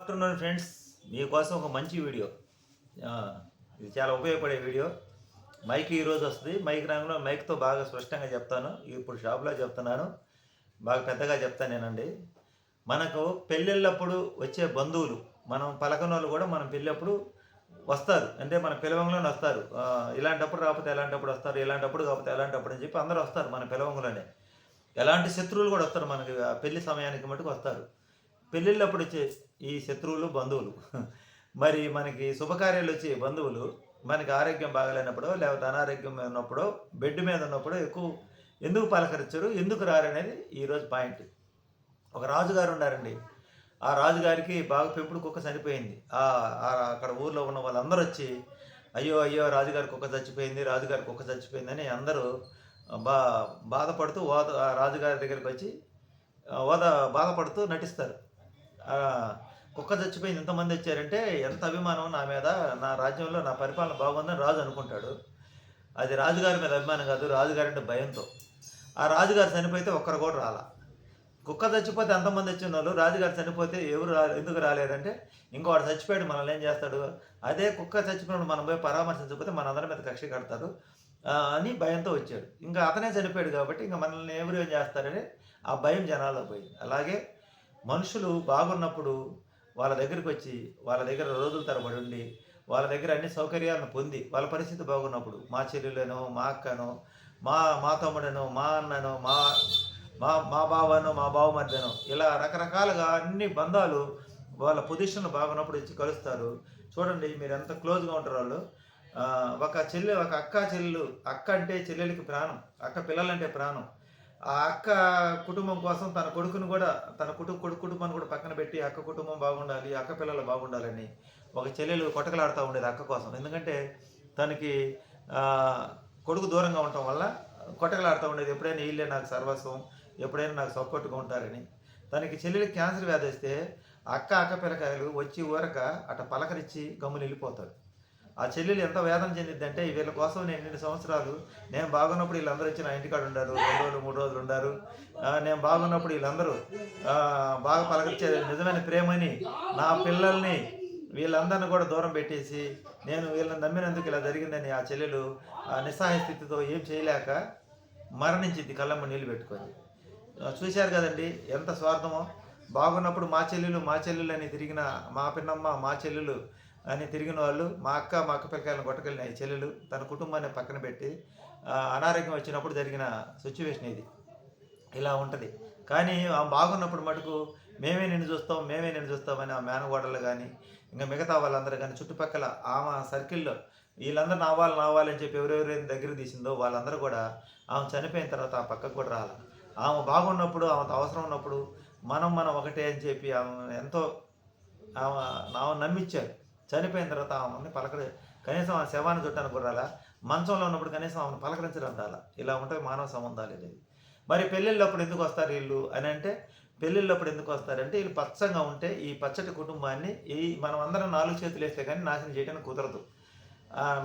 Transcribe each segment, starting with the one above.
Afternoon friends, మీకోసం ఒక మంచి వీడియో. ఆ, ఇది చాలా ఉపయోగపడే వీడియో. మైక్ ఈరోజు వస్తుంది. మైక్ రంగంలో మైక్తో బాగా స్పష్టంగా చెప్తాను. ఇప్పుడు షాప్లో చెప్తున్నాను, బాగా పెద్దగా చెప్తానేనండి. మనకు పెళ్ళిళ్ళప్పుడు వచ్చే బంధువులు, మనం పలకన వాళ్ళు కూడా మనం పెళ్ళప్పుడు వస్తారు. అంటే మన పిలవంలోనే వస్తారు. ఇలాంటప్పుడు రాకపోతే ఎలాంటప్పుడు వస్తారు, ఇలాంటప్పుడు కాకపోతే ఎలాంటప్పుడు అని చెప్పి అందరూ వస్తారు మన పిలవంలోనే. ఎలాంటి శత్రువులు కూడా వస్తారు మనకి ఆ పెళ్లి సమయానికి మటుకు వస్తారు. పెళ్ళిళ్ళప్పుడు వచ్చే ఈ శత్రువులు బంధువులు మరి మనకి శుభకార్యాలు వచ్చే బంధువులు మనకి ఆరోగ్యం బాగలేనప్పుడు లేకపోతే అనారోగ్యం ఉన్నప్పుడు బెడ్ మీద ఉన్నప్పుడు ఎక్కువ ఎందుకు పలకరించరు, ఎందుకు రారనేది ఈరోజు పాయింట్. ఒక రాజుగారు ఉన్నారండి. ఆ రాజుగారికి బాగా పెంపుడు కుక్క చనిపోయింది. అక్కడ ఊర్లో ఉన్న వాళ్ళందరూ వచ్చి అయ్యో అయ్యో రాజుగారి కుక్క చచ్చిపోయింది, రాజుగారి కుక్క చచ్చిపోయిందని అందరూ బా బాధపడుతూ ఆ రాజుగారి దగ్గరికి వచ్చి బాధపడుతూ నటిస్తారు. కుక్క చచ్చిపోయింది, ఎంతమంది వచ్చారంటే ఎంత అభిమానం నా మీద, నా రాజ్యంలో నా పరిపాలన బాగుందని రాజు అనుకుంటాడు. అది రాజుగారి మీద అభిమానం కాదు, రాజుగారి అంటే భయంతో. ఆ రాజుగారు చనిపోతే ఒక్కరు కూడా రాలా. కుక్క చచ్చిపోతే ఎంతమంది వచ్చిన వాళ్ళు, రాజుగారు చనిపోతే ఎవరు ఎందుకు రాలేదంటే ఇంకోటి చచ్చిపోయాడు, మనల్ని ఏం చేస్తాడు, అదే కుక్క చచ్చిపోయినప్పుడు మనం పోయి పరామర్శించకపోతే మన అందరి మీద కక్ష కడతారు అని భయంతో వచ్చాడు. ఇంకా అతనే చనిపోయాడు కాబట్టి ఇంకా మనల్ని ఎవరు ఏం చేస్తారని ఆ భయం జనాల్లో పోయింది. అలాగే మనుషులు బాగున్నప్పుడు వాళ్ళ దగ్గరికి వచ్చి వాళ్ళ దగ్గర రోజుల తరబడి ఉండి వాళ్ళ దగ్గర అన్ని సౌకర్యాలను పొంది వాళ్ళ పరిస్థితి బాగున్నప్పుడు మా చెల్లెలను, మా అక్కను, మా మా తమ్ముడను, మా అన్నను, మా మా మా బావను, మా బావమర్దెను, ఇలా రకరకాలుగా అన్ని బంధాలు వాళ్ళ పొజిషన్ బాగున్నప్పుడు ఇచ్చి కలుస్తారు. చూడండి మీరు ఎంత క్లోజ్గా ఉంటారు వాళ్ళు. ఒక అక్క చెల్లెలు, అక్క అంటే చెల్లెలికి ప్రాణం, అక్క పిల్లలంటే ప్రాణం. ఆ అక్క కుటుంబం కోసం తన కొడుకును కూడా, తన కొడుకు కుటుంబాన్ని కూడా పక్కన పెట్టి అక్క కుటుంబం బాగుండాలి, అక్క పిల్లలు బాగుండాలని ఒక చెల్లెలు కొట్టకలాడుతూ ఉండేది అక్క కోసం. ఎందుకంటే తనకి కొడుకు దూరంగా ఉండటం వల్ల కొట్టకలాడుతూ ఉండేది. ఎప్పుడైనా వీళ్ళే నాకు సర్వస్వం, ఎప్పుడైనా నాకు సపోర్ట్గా ఉంటారని. తనకి చెల్లెలికి క్యాన్సర్ వ్యాధి వస్తే అక్క పిల్లకాయలు వచ్చి ఊరక అట పలకరించి గమ్మున వెళ్ళిపోతారు. ఆ చెల్లెలు ఎంత వేదన చెందిద్ది అంటే వీళ్ళ కోసం నేను 2 సంవత్సరాలు నేను బాగున్నప్పుడు వీళ్ళందరూ వచ్చి నా ఇంటికాడ ఉండారు, 2 రోజులు 3 రోజులు ఉండారు. నేను బాగున్నప్పుడు వీళ్ళందరూ బాగా పలకరించేది నిజమైన ప్రేమని, నా పిల్లల్ని వీళ్ళందరిని కూడా దూరం పెట్టేసి నేను వీళ్ళని నమ్మినందుకు ఇలా జరిగిందని ఆ చెల్లెలు నిస్సహాయ స్థితితో ఏం చేయలేక మరణించింది కళ్ళమ్మ నీళ్ళు పెట్టుకొని. చూశారు కదండి ఎంత స్వార్థమో. బాగున్నప్పుడు మా చెల్లెలు అని తిరిగిన మా పిన్నమ్మ, మా చెల్లెలు అని తిరిగిన వాళ్ళు, మా అక్క పిల్లకాయలను కొట్టకెళ్ళిన ఈ చెల్లెలు తన కుటుంబాన్ని పక్కన పెట్టి అనారోగ్యం వచ్చినప్పుడు జరిగిన సిచ్యువేషన్ ఇది. ఇలా ఉంటుంది. కానీ బాగున్నప్పుడు మటుకు మేమే నిన్ను చూస్తామని ఆ మేనగోడలు కానీ ఇంకా మిగతా వాళ్ళందరూ కానీ చుట్టుపక్కల ఆమె సర్కిల్లో వీళ్ళందరూ నావాలని చెప్పి ఎవరెవరైనా దగ్గర తీసిందో వాళ్ళందరూ కూడా ఆమె చనిపోయిన తర్వాత ఆ పక్కకు కూడా రాలి. ఆమె బాగున్నప్పుడు, ఆమెతో అవసరం ఉన్నప్పుడు మనం ఒకటే అని చెప్పి ఆమె ఎంతో ఆమె నమ్మించారు. చనిపోయిన తర్వాత ఆమెని కనీసం ఆ శవాన్ని చుట్టానికి కూడా రాలా. మంచంలో ఉన్నప్పుడు కనీసం ఆమెను పలకరించడం రాలా. ఇలా ఉంటాయి మానవ సంబంధాలు ఇది. మరి పెళ్ళిళ్ళప్పుడు ఎందుకు వస్తారు వీళ్ళు అని అంటే, పెళ్ళిళ్ళప్పుడు ఎందుకు వస్తారంటే వీళ్ళు పచ్చగా ఉంటే ఈ పచ్చటి కుటుంబాన్ని మనం అందరం 4 చేతులు వేస్తే కానీ నాశనం చేయడానికి కుదరదు.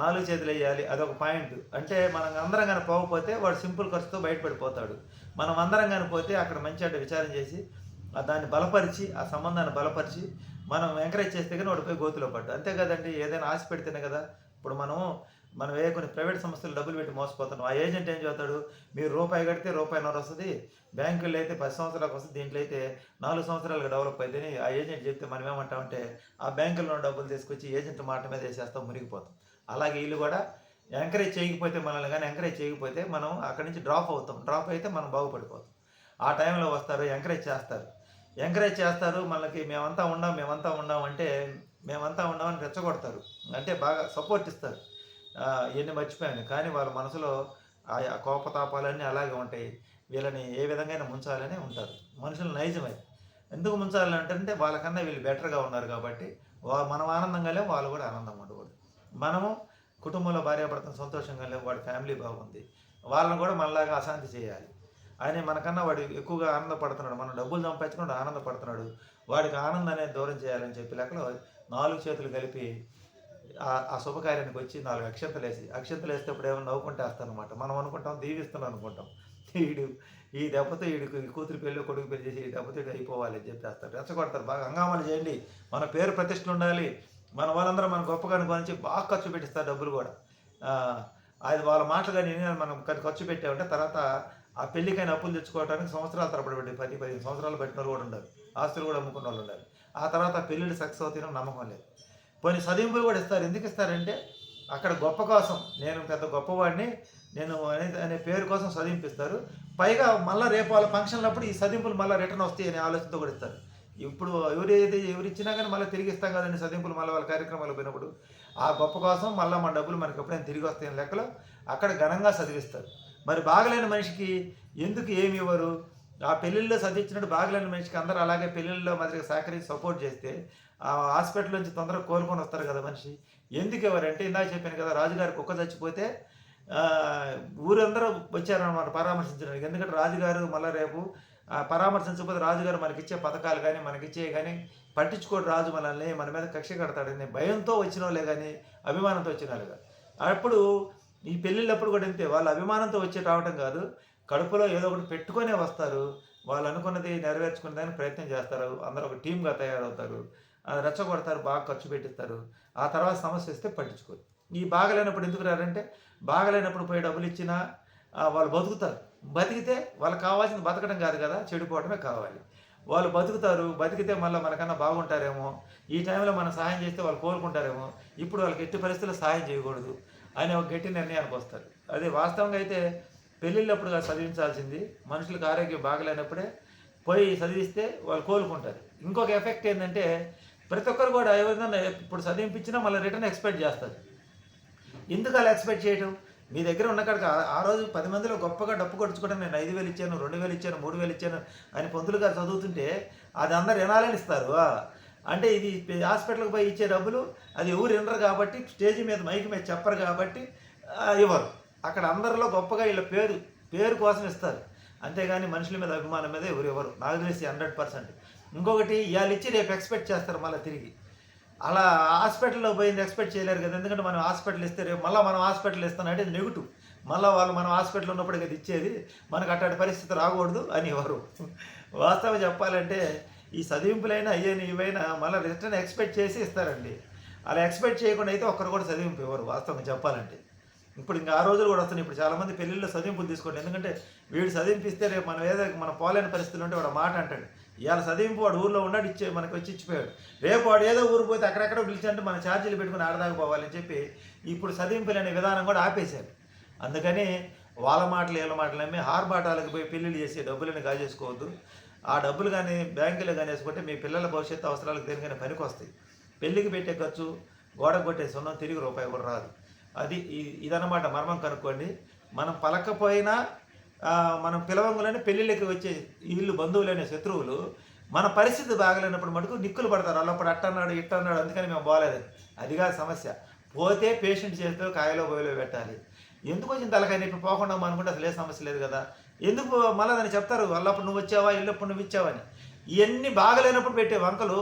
4 చేతులు వేయాలి, అదొక పాయింట్. అంటే మనం అందరం కానీ పోకపోతే వాడు సింపుల్ ఖర్చుతో బయటపడిపోతాడు. మనం అందరం కానీ పోతే అక్కడ మంచి అంటే విచారం చేసి దాన్ని బలపరిచి, ఆ సంబంధాన్ని బలపరిచి మనం ఎంకరేజ్ చేస్తే కానీ వాడు పోయి గోతిలో పడ్డు. అంతే కదండి, ఏదైనా ఆశ పెడితేనే కదా. ఇప్పుడు మనం కొన్ని ప్రైవేట్ సంస్థలు డబ్బులు పెట్టి మోసపోతున్నాం. ఆ ఏజెంట్ ఏం చేస్తాడు, మీరు రూపాయి కడితే రూపాయిన్నర వస్తుంది, బ్యాంకుల్లో అయితే 10 సంవత్సరాలకు వస్తుంది, దీంట్లో అయితే 4 సంవత్సరాలుగా డెవలప్ అయితేనే ఆ ఏజెంట్ చెప్తే మనం ఏమంటామంటే ఆ బ్యాంకుల్లో డబ్బులు తీసుకొచ్చి ఏజెంట్ మాట మీద వేసేస్తాం, మునిగిపోతాం. అలాగే వీళ్ళు కూడా ఎంకరేజ్ చేయకపోతే, మనల్ని కానీ ఎంకరేజ్ చేయకపోతే మనం అక్కడి నుంచి డ్రాప్ అవుతాం. డ్రాప్ అయితే మనం బాగుపడిపోతాం. ఆ టైంలో వస్తారు, ఎంకరేజ్ చేస్తారు మనకి. మేమంతా ఉండాం అంటే మేమంతా ఉండామని రెచ్చగొడతారు. అంటే బాగా సపోర్ట్ ఇస్తారు. ఇవన్నీ మర్చిపోయాను. కానీ వాళ్ళ మనసులో ఆ కోపతాపాలన్నీ అలాగే ఉంటాయి. వీళ్ళని ఏ విధంగా ముంచాలని ఉంటారు. మనుషులు నైజమే. ఎందుకు ముంచాలని అంటే వాళ్ళకన్నా వీళ్ళు బెటర్గా ఉన్నారు కాబట్టి మనం ఆనందంగా లేవు, వాళ్ళు కూడా ఆనందంగా ఉండకూడదు. మనము కుటుంబంలో భార్యాభర్తను సంతోషంగా లేవు, వాడి ఫ్యామిలీ బాగుంది, వాళ్ళని కూడా మనలాగా అశాంతి చేయాలి. ఆయన మనకన్నా వాడు ఎక్కువగా ఆనందపడుతున్నాడు, మనం డబ్బులు సంపాదించుకుంటూ ఆనందపడుతున్నాడు, వాడికి ఆనందాన్ని దూరం చేయాలని చెప్పి లెక్కలో 4 చేతులు కలిపి ఆ శుభకార్యానికి వచ్చి 4 అక్షంతలు వేసి, అక్షంతలు వేస్తే ఇప్పుడు ఏమైనా నవ్వుకుంటే వేస్తానమాట. మనం అనుకుంటాం దీవిస్తున్నాం అనుకుంటాం. వీడు ఈ దెబ్బతో వీడికి కూతురు పెళ్ళి కొడుకు పెళ్లి చేసి ఈ దెబ్బతో వీడు అయిపోవాలి అని చెప్పేస్తారు, రెచ్చగొడతారు. బాగా హంగామాలు చేయండి, మన పేరు ప్రతిష్టలు ఉండాలి, మన వాళ్ళందరూ మన గొప్పగా అనుకోని బాగా ఖర్చు పెట్టిస్తారు డబ్బులు కూడా. అది వాళ్ళ మాటలు కానీ మనం ఖర్చు పెట్టామంటే తర్వాత ఆ పెళ్ళికైనా అప్పులు తెచ్చుకోవడానికి సంవత్సరాల తరబడి 10-15 సంవత్సరాలు పెట్టిన వాళ్ళు కూడా ఉండాలి, ఆస్తులు కూడా అమ్ముకున్న వాళ్ళు ఉండాలి. ఆ తర్వాత ఆ పెళ్ళిళ్ళు సక్సెస్ అవుతాయని నమ్మకం లేదు. కొన్ని చదింపులు కూడా ఇస్తారు. ఎందుకు ఇస్తారంటే అక్కడ గొప్ప కోసం, నేను పెద్ద గొప్పవాడిని నేను అనే పేరు కోసం చదింపిస్తారు. పైగా మళ్ళీ రేపు వాళ్ళ ఫంక్షన్లప్పుడు ఈ చదింపులు మళ్ళీ రిటర్న్ వస్తాయి అనే ఆలోచనతో కూడా ఇస్తారు. ఇప్పుడు ఎవరు ఇచ్చినా కానీ మళ్ళీ తిరిగి ఇస్తాం కదండి చదింపులు, మళ్ళీ వాళ్ళ కార్యక్రమాలు పోయినప్పుడు ఆ గొప్ప కోసం మళ్ళీ మన డబ్బులు మనకి ఎప్పుడైనా తిరిగి వస్తాయని లెక్కలో అక్కడ ఘనంగా చదివిస్తారు. మరి బాగలేని మనిషికి ఎందుకు ఏమి ఇవ్వరు? ఆ పెళ్ళిళ్ళలో చదివించినట్టు బాగలేని మనిషికి అందరూ అలాగే పెళ్ళిళ్ళలో మాదిరిగా సహకరించి సపోర్ట్ చేస్తే ఆ హాస్పిటల్ నుంచి తొందరగా కోలుకొని వస్తారు కదా మనిషి. ఎందుకు ఎవరంటే ఇందాక చెప్పాను కదా, రాజుగారి కుక్క చచ్చిపోతే ఊరందరూ వచ్చారనమాట పరామర్శించడానికి. ఎందుకంటే రాజుగారు మళ్ళీ రేపు పరామర్శించకపోతే రాజుగారు మనకిచ్చే పథకాలు కానీ మనకిచ్చే కానీ పట్టించుకోడు రాజు, మనల్ని మన మీద కక్ష కడతాడని భయంతో వచ్చిన వాళ్ళే కానీ అభిమానంతో వచ్చిన వాళ్ళు కాదు. అప్పుడు ఈ పెళ్ళిళ్ళప్పుడు కూడా అంతే, వాళ్ళు అభిమానంతో వచ్చి రావటం కాదు, కడుపులో ఏదో ఒకటి పెట్టుకొనే వస్తారు. వాళ్ళు అనుకున్నది నెరవేర్చుకునేదానికి ప్రయత్నం చేస్తారు, అందరూ ఒక టీమ్గా తయారవుతారు, రెచ్చగొడతారు, బాగా ఖర్చు పెట్టిస్తారు. ఆ తర్వాత సమస్య వస్తే పట్టించుకోరు. ఈ బాగలేనప్పుడు ఎందుకు రారంటే బాగలేనప్పుడు పోయి డబ్బులు ఇచ్చినా వాళ్ళు బతుకుతారు. బతికితే వాళ్ళకి కావాల్సింది బతకడం కాదు కదా, చెడిపోవడమే కావాలి. వాళ్ళు బతుకుతారు, బతికితే మళ్ళీ మనకన్నా బాగుంటారేమో, ఈ టైంలో మనం సహాయం చేస్తే వాళ్ళు కోలుకుంటారేమో, ఇప్పుడు వాళ్ళకి ఎట్టి పరిస్థితుల్లో సహాయం చేయకూడదు అని ఒక గట్టి నిర్ణయానికి వస్తారు. అదే వాస్తవంగా అయితే పెళ్ళిళ్ళప్పుడు చదివించాల్సింది, మనుషులకు ఆరోగ్యం బాగలేనప్పుడే పోయి చదివిస్తే వాళ్ళు కోలుకుంటారు. ఇంకొక ఎఫెక్ట్ ఏంటంటే ప్రతి ఒక్కరు కూడా ఎవరిదన్నా ఇప్పుడు చదివింపించినా మళ్ళీ రిటర్న్ ఎక్స్పెక్ట్ చేస్తారు. ఎందుకు అలా ఎక్స్పెక్ట్ చేయడం? మీ దగ్గర ఉన్న కాడికి ఆ రోజు 10 మందిలో గొప్పగా డప్పు కొట్టుకోవడం, నేను 5,000 ఇచ్చాను, 2,000 ఇచ్చాను, 3,000 ఇచ్చాను అని పంతులు గారు చదువుతుంటే అది అందరు వినాలని ఇస్తారు. అంటే ఇది హాస్పిటల్కి పోయి ఇచ్చే డబ్బులు అది ఎవరు వినరు కాబట్టి, స్టేజ్ మీద మైక్ మీద చెప్పరు కాబట్టి ఇవ్వరు. అక్కడ అందరిలో గొప్పగా వీళ్ళ పేరు కోసం ఇస్తారు, అంతేగాని మనుషుల మీద అభిమానం మీద ఎవరు ఇవ్వరు, నాకు తెలిసి 100%. ఇంకొకటి ఇవాళ ఇచ్చి రేపు ఎక్స్పెక్ట్ చేస్తారు మళ్ళీ తిరిగి. అలా హాస్పిటల్లో పోయింది ఎక్స్పెక్ట్ చేయలేరు కదా, ఎందుకంటే మనం హాస్పిటల్ ఇస్తే రేపు మళ్ళీ మనం హాస్పిటల్ ఇస్తానంటే నెగిటివ్, మళ్ళీ వాళ్ళు మనం హాస్పిటల్ ఉన్నప్పుడు కదా ఇచ్చేది, మనకు అట్లాంటి పరిస్థితి రాకూడదు అని ఎవరు. వాస్తవం చెప్పాలంటే ఈ చదివింపులైనా అయ్యని ఇవైనా మళ్ళీ రిటర్న్ ఎక్స్పెక్ట్ చేసి ఇస్తారండి. అలా ఎక్స్పెక్ట్ చేయకుండా అయితే ఒక్కరు కూడా చదివింపు ఇవ్వరు వాస్తవంగా చెప్పాలంటే. ఇప్పుడు ఇంకా ఆ రోజులు కూడా వస్తున్నాయి. ఇప్పుడు చాలామంది పెళ్ళిళ్ళలో చదివింపులు తీసుకోండి, ఎందుకంటే వీడు చదివింపిస్తే రేపు మనం మన పోలేని పరిస్థితులు ఉంటే వాడు మాట అంటాడు. ఇవాళ చదివింపు వాడు ఊళ్ళో ఉన్నాడు, మనకు వచ్చి ఇచ్చిపోయాడు, రేపు వాడు ఏదో ఊరు పోతే అక్కడెక్కడో పిలిచంటే మన ఛార్జీలు పెట్టుకుని ఆడదాకా పోవాలని చెప్పి ఇప్పుడు చదివింపులు అనే విధానం కూడా ఆపేశారు. అందుకని వాళ్ళ మాటలు వీళ్ళ మాటలు నమ్మి హార్బాటాలకు పోయి పెళ్ళిళ్ళు చేసి డబ్బులను కాజేసుకోవద్దు. ఆ డబ్బులు కానీ బ్యాంకులో కానీ వేసుకుంటే మీ పిల్లల భవిష్యత్తు అవసరాలకు దేనికైనా పనికి వస్తాయి. పెళ్ళికి పెట్టే ఖర్చు, గోడకు కొట్టే సున్నం తిరిగి రూపాయి కూడా రాదు. అది ఇదన్నమాట మర్మం కనుక్కోండి. మనం పలకపోయినా మనం పిలవంగులని పెళ్ళిళ్ళకి వచ్చే వీళ్ళు బంధువులైన శత్రువులు మన పరిస్థితి బాగలేనప్పుడు మటుకు నిక్కులు పడతారు, అల్లప్పుడు అట్టన్నాడు ఇట్టన్నాడు అందుకని మేము పోలేదని. అదిగా సమస్య. పోతే పేషెంట్ చేతిలో కాయలో బోయలో పెట్టాలి. ఎందుకు వచ్చిన తలకాయ నొప్పి పోకుండా అనుకుంటే అసలు ఏ సమస్య లేదు కదా, ఎందుకు మళ్ళీ దాన్ని చెప్తారు అల్లప్పుడు నువ్వు వచ్చావా ఇల్లప్పుడు నువ్వు ఇచ్చావని. ఇవన్నీ బాగలేనప్పుడు పెట్టే వంకలు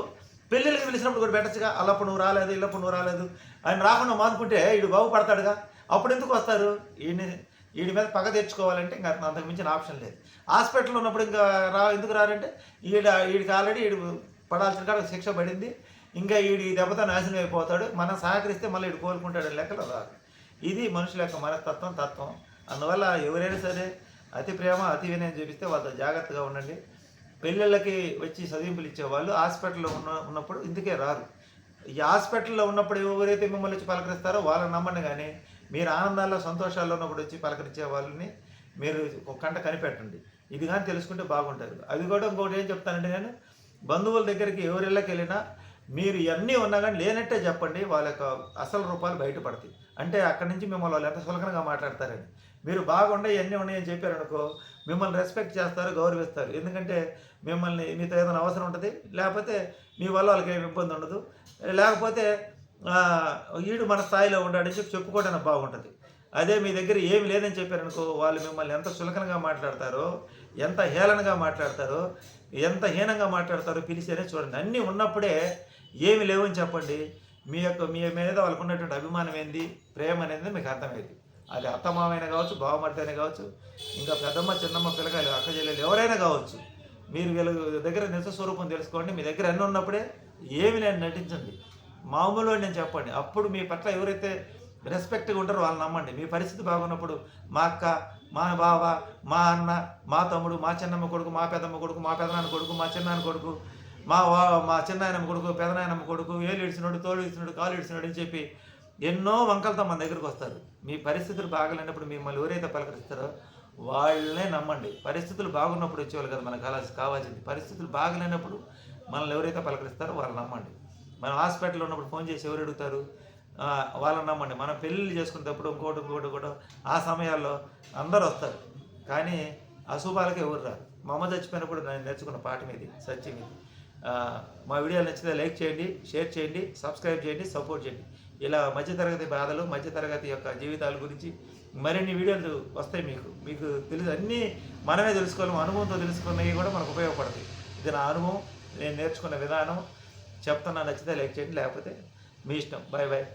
పెళ్ళిళ్ళకి పిలిచినప్పుడు కూడా పెట్టచ్చుగా, అల్లప్పుడు నువ్వు రాలేదు ఇల్లప్పుడు నువ్వు రాలేదు ఆయన రాకుండా మానుకుంటే వీడు బాగుపడతాడుగా. అప్పుడు ఎందుకు వస్తారు? వీడి మీద పగ తెచ్చుకోవాలంటే ఇంకా అంతకు మించిన ఆప్షన్ లేదు. హాస్పిటల్లో ఉన్నప్పుడు ఇంకా ఎందుకు రారంటే వీడికి ఆల్రెడీ వీడు పడాల్సిన కాడ శిక్ష పడింది, ఇంకా వీడి దెబ్బతో నాశనం అయిపోతాడు, మనం సహకరిస్తే మళ్ళీ వీడు కోలుకుంటాడు లెక్కలో రాదు. ఇది మనుషుల యొక్క తత్వం. అందువల్ల ఎవరైనా సరే అతి ప్రేమ అతి వినయం చూపిస్తే వాళ్ళతో జాగ్రత్తగా ఉండండి. పెళ్ళిళ్ళకి వచ్చి చదివింపులు ఇచ్చేవాళ్ళు హాస్పిటల్లో ఉన్నప్పుడు ఇందుకే రారు. ఈ హాస్పిటల్లో ఉన్నప్పుడు ఎవరైతే మిమ్మల్ని వచ్చి పలకరిస్తారో వాళ్ళని నమ్మండి, కానీ మీరు ఆనందాల్లో సంతోషాల్లో ఉన్నప్పుడు వచ్చి పలకరించే వాళ్ళని మీరు ఒక కంట కనిపెట్టండి. ఇది కానీ తెలుసుకుంటే బాగుంటుంది. అది కూడా ఇంకోటి ఏం చెప్తానంటే, నేను బంధువుల దగ్గరికి ఎవరిళ్ళకి వెళ్ళినా మీరు ఇవన్నీ ఉన్నా కానీ లేనట్టే చెప్పండి, వాళ్ళ యొక్క అసలు రూపాలు బయటపడతాయి. అంటే అక్కడి నుంచి మిమ్మల్ని వాళ్ళు ఎంత సులకనగా మాట్లాడతారని. మీరు బాగుండే ఇవన్నీ ఉన్నాయని చెప్పారనుకో, మిమ్మల్ని రెస్పెక్ట్ చేస్తారు, గౌరవిస్తారు. ఎందుకంటే మిమ్మల్ని మీతో ఏదైనా అవసరం ఉంటుంది, లేకపోతే మీ వల్ల వాళ్ళకి ఏమి ఇబ్బంది ఉండదు, లేకపోతే వీడు మన స్థాయిలో ఉండాడని చెప్పుకోవడానికి బాగుంటుంది. అదే మీ దగ్గర ఏమి లేదని చెప్పారనుకో, వాళ్ళు మిమ్మల్ని ఎంత చులకనగా మాట్లాడతారో, ఎంత హేళనగా మాట్లాడతారో, ఎంత హీనంగా మాట్లాడతారో పిలిచేనే చూడండి. అన్నీ ఉన్నప్పుడే ఏమి లేవని చెప్పండి. మీ మీద వాళ్ళకు ఉన్నటువంటి అభిమానం ఏంది, ప్రేమ అనేది మీకు అర్థమైంది. అది అత్తమామైనా కావచ్చు, బావమరిది అయినా కావచ్చు, ఇంకా పెద్దమ్మ, చిన్నమ్మ, పిల్లకాయలు, అక్క చెల్లెలు ఎవరైనా కావచ్చు. మీరు వీళ్ళ దగ్గర నిజ స్వరూపం తెలుసుకోండి. మీ దగ్గర అన్నీ ఉన్నప్పుడే ఏమి లేని నటించండి. మామూలు నేను చెప్పండి. అప్పుడు మీ పట్ల ఎవరైతే రెస్పెక్ట్గా ఉంటారో వాళ్ళని నమ్మండి. మీ పరిస్థితి బాగున్నప్పుడు మా అక్క, మా బావ, మా అన్న, మా తమ్ముడు, మా చిన్నమ్మ కొడుకు, మా పెద్దమ్మ కొడుకు, మా పెదనాన్న కొడుకు, మా చిన్నాన్న కొడుకు, మా చిన్నాయనమ్మ కొడుకు, పెదనాయనమ్మ కొడుకు, వేలు ఇడిచినోడు, తోడు ఇడిచినోడు, కాలు ఇడిచినోడు అని చెప్పి ఎన్నో వంకలతో మన దగ్గరికి వస్తారు. మీ పరిస్థితులు బాగలేనప్పుడు మిమ్మల్ని ఎవరైతే పలకరిస్తారో వాళ్ళనే నమ్మండి. పరిస్థితులు బాగున్నప్పుడు వచ్చేవాళ్ళు కదా మనకు కావాల్సింది. పరిస్థితులు బాగలేనప్పుడు మనల్ని ఎవరైతే పలకరిస్తారో వాళ్ళని నమ్మండి. మనం హాస్పిటల్లో ఉన్నప్పుడు ఫోన్ చేసి ఎవరు అడుగుతారు? వాళ్ళని నమ్మండి. మనం పెళ్ళిళ్ళు చేసుకునేటప్పుడు ఇంకోటి ఆ సమయాల్లో అందరూ వస్తారు, కానీ అశుభాలకి ఎవరు రారు. మా అమ్మ చచ్చిపోయినప్పుడు నేను నేర్చుకున్న పాఠం ఇది, సత్యం ఇది. మా వీడియోలు నచ్చితే లైక్ చేయండి, షేర్ చేయండి, సబ్స్క్రైబ్ చేయండి, సపోర్ట్ చేయండి. ఇలా మధ్యతరగతి బాధలు, మధ్యతరగతి యొక్క జీవితాల గురించి మరిన్ని వీడియోలు వస్తాయి. మీకు తెలుసు, అన్నీ మనమే తెలుసుకోవాలి. అనుభవంతో తెలుసుకున్నవి కూడా మనకు ఉపయోగపడతాయి. ఇది నా అనుభవం, నేను నేర్చుకున్న విధానం చెప్తున్నా. నచ్చితే లైక్ చేయండి, లేకపోతే మీ ఇష్టం. Bye bye.